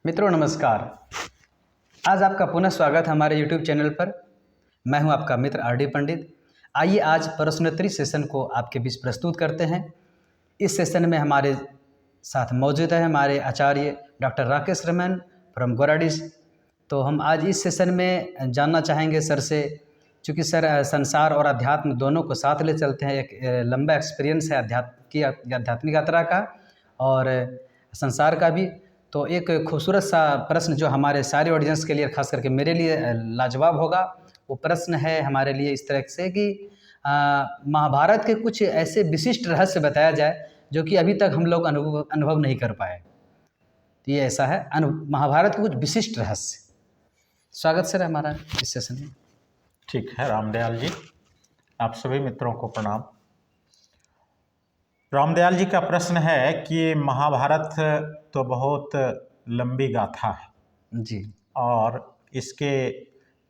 मित्रों नमस्कार। आज आपका पुनः स्वागत है हमारे YouTube चैनल पर। मैं हूं आपका मित्र RD पंडित। आइए आज प्रश्नोत्तरी सेशन को आपके बीच प्रस्तुत करते हैं। इस सेशन में हमारे साथ मौजूद है हमारे आचार्य डॉक्टर राकेश रमन फ्रॉम गोराडीस। तो हम आज इस सेशन में जानना चाहेंगे सर से, चूँकि सर संसार और अध्यात्म दोनों को साथ ले चलते हैं। एक लंबा एक्सपीरियंस है आध्यात्मिक यात्रा का और संसार का भी। तो एक खूबसूरत सा प्रश्न जो हमारे सारे ऑडियंस के लिए, खास करके मेरे लिए लाजवाब होगा, वो प्रश्न है हमारे लिए इस तरह से कि महाभारत के कुछ ऐसे विशिष्ट रहस्य बताया जाए जो कि अभी तक हम लोग अनुभव नहीं कर पाए। तो ये ऐसा है महाभारत के कुछ विशिष्ट रहस्य। स्वागत सर हमारा इस सेशन में। ठीक है रामदयाल जी, आप सभी मित्रों को प्रणाम। रामदयाल जी का प्रश्न है कि महाभारत तो बहुत लंबी गाथा है जी, और इसके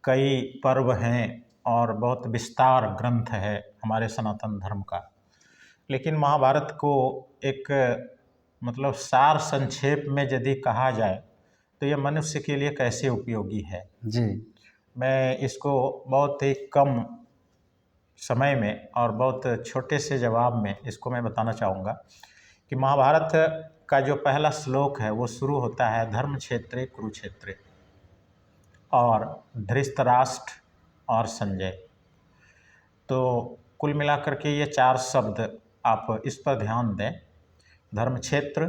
कई पर्व हैं और बहुत विस्तार ग्रंथ है हमारे सनातन धर्म का। लेकिन महाभारत को एक मतलब सार संक्षेप में यदि कहा जाए तो यह मनुष्य के लिए कैसे उपयोगी है। जी, मैं इसको बहुत ही कम समय में और बहुत छोटे से जवाब में इसको मैं बताना चाहूँगा कि महाभारत का जो पहला श्लोक है वो शुरू होता है धर्म क्षेत्रे कुरुक्षेत्रे और धृतराष्ट्र और संजय। तो कुल मिलाकर के ये चार शब्द आप इस पर ध्यान दें, धर्म क्षेत्र,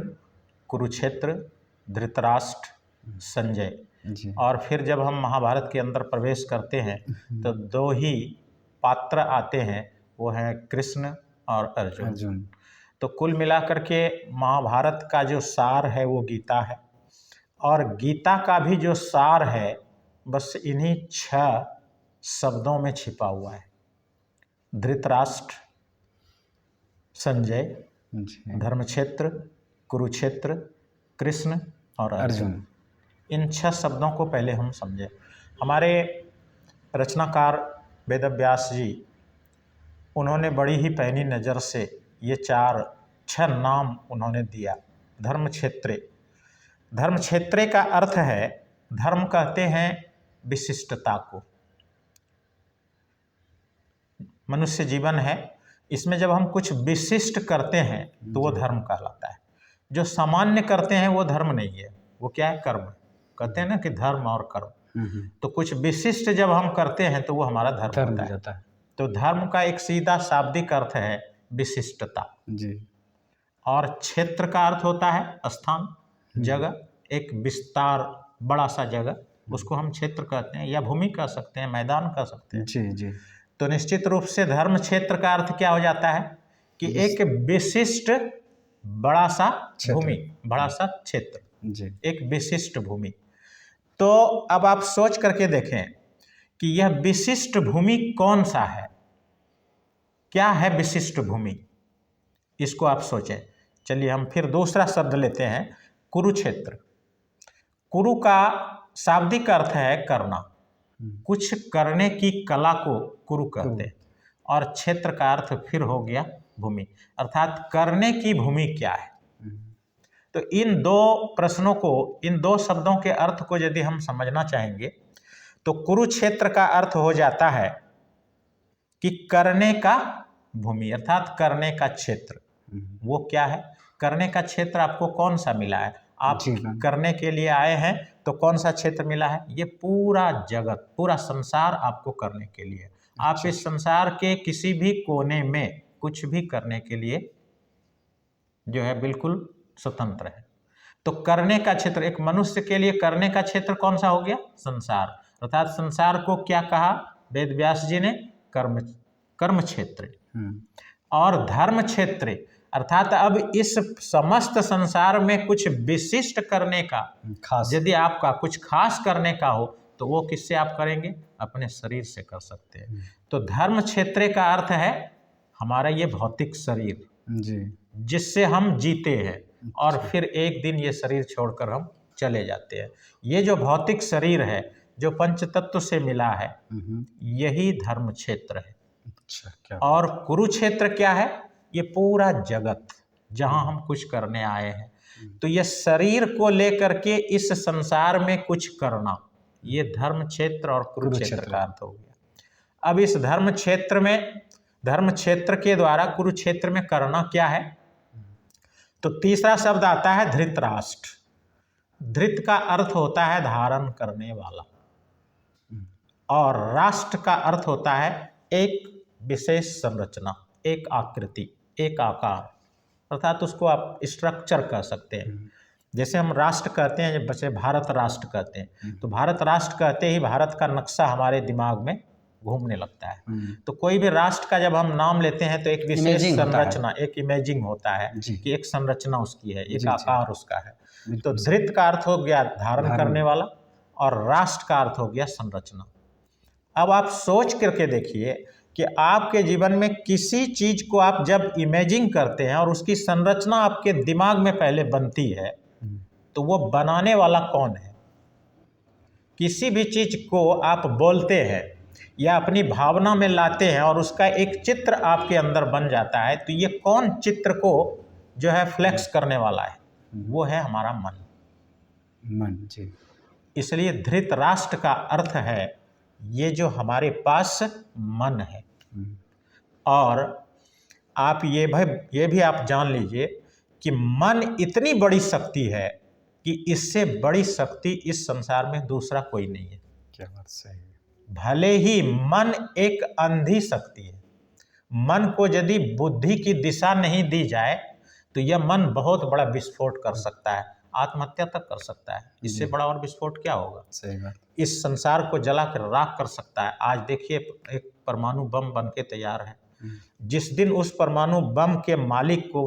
कुरुक्षेत्र, धृतराष्ट्र, संजय। जी, और फिर जब हम महाभारत के अंदर प्रवेश करते हैं तो दो ही पात्र आते हैं, वो हैं कृष्ण और अर्जुन। तो कुल मिलाकर के महाभारत का जो सार है वो गीता है और गीता का भी जो सार है बस इन्हीं 6 शब्दों में छिपा हुआ है। धृतराष्ट्र, संजय, धर्मक्षेत्र, कुरुक्षेत्र, कृष्ण और अर्जुन। इन 6 शब्दों को पहले हम समझें। हमारे रचनाकार वेदव्यास जी, उन्होंने बड़ी ही पैनी नज़र से ये 6 नाम उन्होंने दिया। धर्म क्षेत्रे, धर्म क्षेत्रे का अर्थ है, धर्म कहते हैं विशिष्टता को। मनुष्य जीवन है, इसमें जब हम कुछ विशिष्ट करते हैं तो वो धर्म कहलाता है। जो सामान्य करते हैं वो धर्म नहीं है, वो क्या है, कर्म। कहते हैं ना कि धर्म और कर्म। तो कुछ विशिष्ट जब हम करते हैं तो वो हमारा धर्म होता है। तो धर्म का एक सीधा शाब्दिक अर्थ है विशिष्टता जी। और क्षेत्र का अर्थ होता है स्थान, जगह, एक विस्तार, बड़ा सा जगह, उसको हम क्षेत्र कहते हैं या भूमि कह सकते हैं, मैदान कह सकते हैं। जी, जी। तो निश्चित रूप से धर्म क्षेत्र का अर्थ क्या हो जाता है कि एक विशिष्ट बड़ा सा भूमि, बड़ा सा क्षेत्र, एक विशिष्ट भूमि। तो अब आप सोच करके देखें कि यह विशिष्ट भूमि कौन सा है, क्या है विशिष्ट भूमि, इसको आप सोचें। चलिए हम फिर दूसरा शब्द लेते हैं, कुरुक्षेत्र। कुरु का शाब्दिक अर्थ है करना, कुछ करने की कला को कुरु कहते हैं। और क्षेत्र का अर्थ फिर हो गया भूमि, अर्थात करने की भूमि क्या है। तो इन दो प्रश्नों को, इन दो शब्दों के अर्थ को यदि हम समझना चाहेंगे तो कुरुक्षेत्र का अर्थ हो जाता है कि करने का भूमि, अर्थात करने का क्षेत्र। वो क्या है, करने का क्षेत्र आपको कौन सा मिला है, आप करने के लिए आए हैं तो कौन सा क्षेत्र मिला है, ये पूरा जगत, पूरा संसार आपको करने के लिए। आप इस संसार के किसी भी कोने में कुछ भी करने के लिए जो है बिल्कुल स्वतंत्र है। तो करने का क्षेत्र, एक मनुष्य के लिए करने का क्षेत्र कौन सा हो गया, संसार। अर्थात संसार को क्या कहा वेदव्यास जी ने, कर्म क्षेत्र। और धर्म क्षेत्र अर्थात अब इस समस्त संसार में कुछ विशिष्ट करने का, खास, यदि आपका कुछ खास करने का हो तो वो किससे आप करेंगे, अपने शरीर से कर सकते हैं। तो धर्म क्षेत्र का अर्थ है हमारा ये भौतिक शरीर जी, जिससे हम जीते हैं और फिर एक दिन ये शरीर छोड़कर हम चले जाते हैं। ये जो भौतिक शरीर है जो पंचतत्व से मिला है, यही धर्म क्षेत्र है। अच्छा, और कुरुक्षेत्र क्या है, ये पूरा जगत जहां हम कुछ करने आए हैं। तो ये शरीर को लेकर के इस संसार में कुछ करना, ये धर्म क्षेत्र और कुरुक्षेत्र का अर्थ हो गया। अब इस धर्म क्षेत्र के द्वारा कुरुक्षेत्र में करना क्या है? तो तीसरा शब्द आता है धृतराष्ट्र। धृत का अर्थ होता है धारण करने वाला, और राष्ट्र का अर्थ होता है एक विशेष संरचना, एक आकृति, एक आकार, अर्थात उसको आप स्ट्रक्चर कह सकते हैं। जैसे हम राष्ट्र कहते हैं, जैसे भारत राष्ट्र कहते हैं, तो भारत राष्ट्र कहते ही भारत का नक्शा हमारे दिमाग में घूमने लगता है। तो कोई भी राष्ट्र का जब हम नाम लेते हैं तो एक विशेष संरचना, एक इमेजिंग होता है कि एक संरचना उसकी है, एक आकार उसका है। तो धृत का अर्थ हो गया धारण करने वाला, और राष्ट्र का अर्थ हो गया संरचना। अब आप सोच करके देखिए कि आपके जीवन में किसी चीज को आप जब इमेजिंग करते हैं और उसकी संरचना आपके दिमाग में पहले बनती है, तो वो बनाने वाला कौन है? किसी भी चीज को आप बोलते हैं या अपनी भावना में लाते हैं और उसका एक चित्र आपके अंदर बन जाता है, तो ये कौन चित्र को जो है फ्लेक्स करने वाला है? वो है हमारा मन जी। इसलिए धृतराष्ट्र का अर्थ है ये जो हमारे पास मन है। और आप ये भी आप जान लीजिए कि मन इतनी बड़ी शक्ति है कि इससे बड़ी शक्ति इस संसार में दूसरा कोई नहीं है। क्या बात सही है। भले ही मन एक अंधी शक्ति है, मन को यदि बुद्धि की दिशा नहीं दी जाए तो यह मन बहुत बड़ा विस्फोट कर सकता है, आत्महत्या तक कर सकता है। इससे बड़ा और विस्फोट क्या होगा? सही बात। इस संसार को जलाकर राख कर सकता है। आज देखिए एक परमाणु बम बन के तैयार है। जिस दिन उस परमाणु बम के मालिक को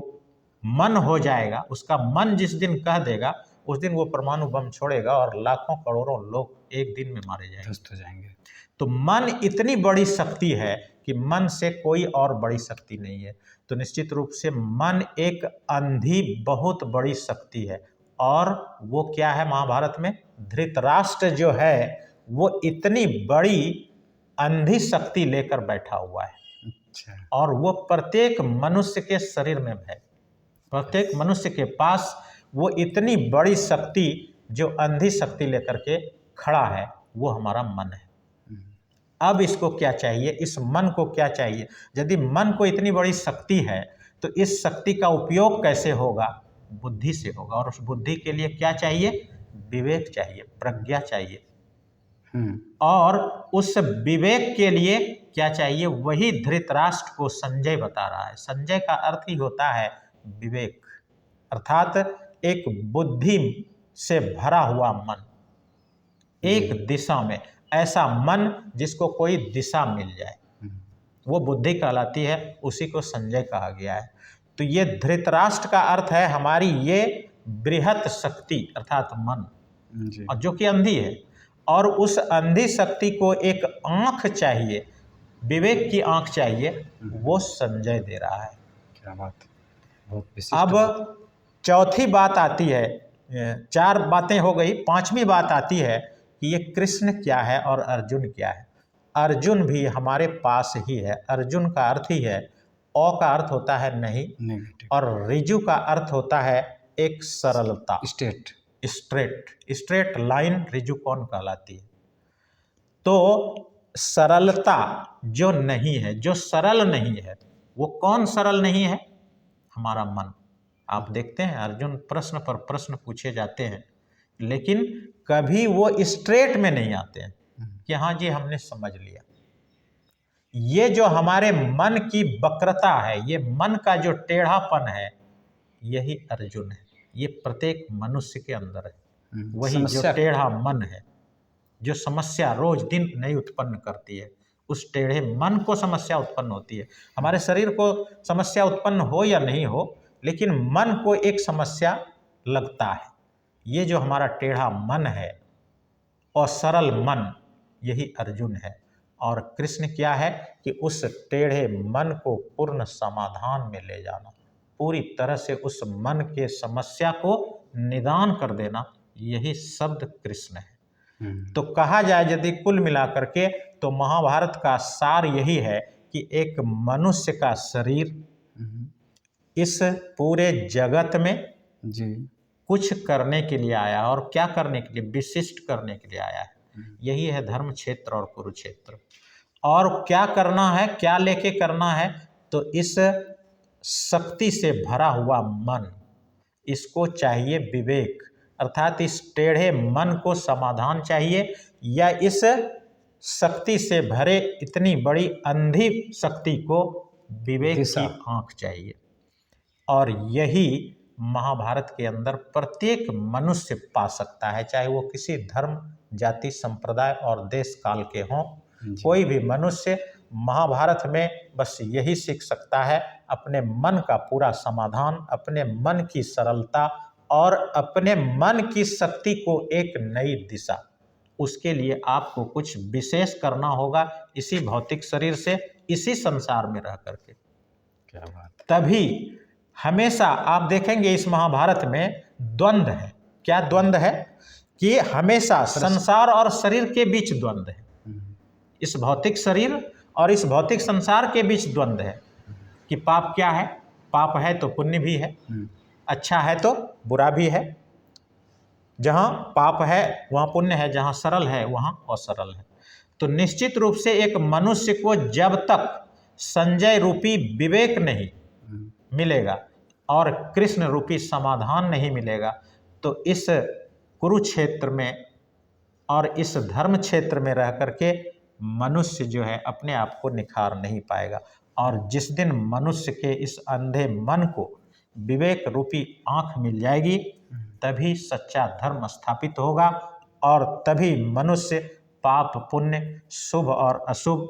मन हो जाएगा, उसका मन जिस दिन कह देगा, उस दिन वो परमाणु बम छोड़ेगा और लाखों करोड़ों लोग एक दिन में मारे जाएंगे। तो मन इतनी बड़ी शक्ति है कि मन से कोई और बड़ी शक्ति नहीं है। तो निश्चित रूप से मन एक अंधी बहुत बड़ी शक्ति है। और वो क्या है? महाभारत में धृतराष्ट्र जो है वो इतनी बड़ी अंधी शक्ति लेकर बैठा हुआ है। अच्छा। और वो प्रत्येक मनुष्य के शरीर में है, प्रत्येक मनुष्य के पास वो इतनी बड़ी शक्ति जो अंधी शक्ति लेकर के खड़ा है, वो हमारा मन है। अब इसको क्या चाहिए? इस मन को क्या चाहिए? यदि मन को इतनी बड़ी शक्ति है तो इस शक्ति का उपयोग कैसे होगा? बुद्धि से होगा। और उस बुद्धि के लिए क्या चाहिए? विवेक चाहिए, प्रज्ञा चाहिए। और उस विवेक के लिए क्या चाहिए? वही धृतराष्ट्र को संजय बता रहा है। संजय का अर्थ ही होता है विवेक, अर्थात एक बुद्धि से भरा हुआ मन, एक दिशा में, ऐसा मन जिसको कोई दिशा मिल जाए, वो बुद्धि कहलाती है। उसी को संजय कहा गया है। तो ये धृतराष्ट्र का अर्थ है हमारी ये बृहत शक्ति अर्थात मन, और जो कि अंधी है। और उस अंधी शक्ति को एक आँख चाहिए, विवेक की आँख चाहिए, वो संजय दे रहा है। क्या बात, बहुत विशिष्ट। अब चौथी बात आती है, 4 बातें हो गई, 5वीं बात आती है कि ये कृष्ण क्या है और अर्जुन क्या है। अर्जुन भी हमारे पास ही है। अर्जुन का अर्थ ही है, औ का अर्थ होता है नहीं, और रिजु का अर्थ होता है एक सरलता, स्ट्रेट लाइन रिजु कौन कहलाती है। तो सरलता जो नहीं है, जो सरल नहीं है, वो कौन सरल नहीं है? हमारा मन। आप देखते हैं अर्जुन प्रश्न पर प्रश्न पूछे जाते हैं, लेकिन कभी वो स्ट्रेट में नहीं आते हैं कि हाँ जी हमने समझ लिया। ये जो हमारे मन की वक्रता है, ये मन का जो टेढ़ापन है, यही अर्जुन है। ये प्रत्येक मनुष्य के अंदर है। वही जो टेढ़ा मन है, जो समस्या रोज दिन नई उत्पन्न करती है, उस टेढ़े मन को समस्या उत्पन्न होती है। हमारे शरीर को समस्या उत्पन्न हो या नहीं हो, लेकिन मन को एक समस्या लगता है। ये जो हमारा टेढ़ा मन है और सरल मन, यही अर्जुन है। और कृष्ण क्या है कि उस टेढ़े मन को पूर्ण समाधान में ले जाना, पूरी तरह से उस मन के समस्या को निदान कर देना, यही शब्द कृष्ण है। तो कहा जाए यदि कुल मिलाकर के, तो महाभारत का सार यही है कि एक मनुष्य का शरीर इस पूरे जगत में कुछ करने के लिए आया है। और क्या करने के लिए? विशिष्ट करने के लिए आया है। यही है धर्म क्षेत्र और कुरुक्षेत्र। और क्या करना है, क्या लेके करना है? तो इस शक्ति से भरा हुआ मन, इसको चाहिए विवेक, अर्थात इस टेढ़े मन को समाधान चाहिए, या इस शक्ति से भरे इतनी बड़ी अंधी शक्ति को विवेक की आंख चाहिए। और यही महाभारत के अंदर प्रत्येक मनुष्य पा सकता है, चाहे वो किसी धर्म, जाति, संप्रदाय और देश काल के हों। कोई भी मनुष्य महाभारत में बस यही सीख सकता है, अपने मन का पूरा समाधान, अपने मन की सरलता और अपने मन की शक्ति को एक नई दिशा। उसके लिए आपको कुछ विशेष करना होगा इसी भौतिक शरीर से, इसी संसार में रह करके। क्या बात। तभी हमेशा आप देखेंगे इस महाभारत में द्वंद्व है। क्या द्वंद्व है? कि हमेशा संसार और शरीर के बीच द्वंद्व है। इस भौतिक शरीर और इस भौतिक संसार के बीच द्वंद्व है कि पाप क्या है? पाप है तो पुण्य भी है, अच्छा है तो बुरा भी है। जहाँ पाप है वहाँ पुण्य है, जहाँ सरल है वहाँ असरल है। तो निश्चित रूप से एक मनुष्य को जब तक संजय रूपी विवेक नहीं मिलेगा और कृष्ण रूपी समाधान नहीं मिलेगा, तो इस कुरुक्षेत्र में और इस धर्म क्षेत्र में रह करके मनुष्य जो है अपने आप को निखार नहीं पाएगा। और जिस दिन मनुष्य के इस अंधे मन को विवेक रूपी आंख मिल जाएगी, तभी सच्चा धर्म स्थापित होगा और तभी मनुष्य पाप, पुण्य, शुभ और अशुभ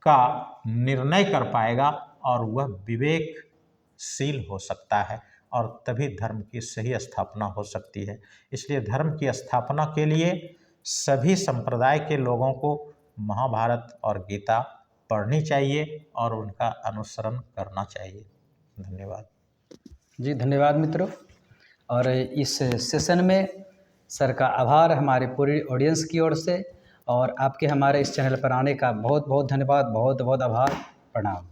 का निर्णय कर पाएगा और वह विवेकशील हो सकता है, और तभी धर्म की सही स्थापना हो सकती है। इसलिए धर्म की स्थापना के लिए सभी संप्रदाय के लोगों को महाभारत और गीता पढ़नी चाहिए और उनका अनुसरण करना चाहिए। धन्यवाद जी। धन्यवाद मित्रों। और इस सेशन में सर का आभार हमारे पूरी ऑडियंस की ओर से, और आपके हमारे इस चैनल पर आने का बहुत बहुत धन्यवाद, बहुत बहुत आभार। प्रणाम।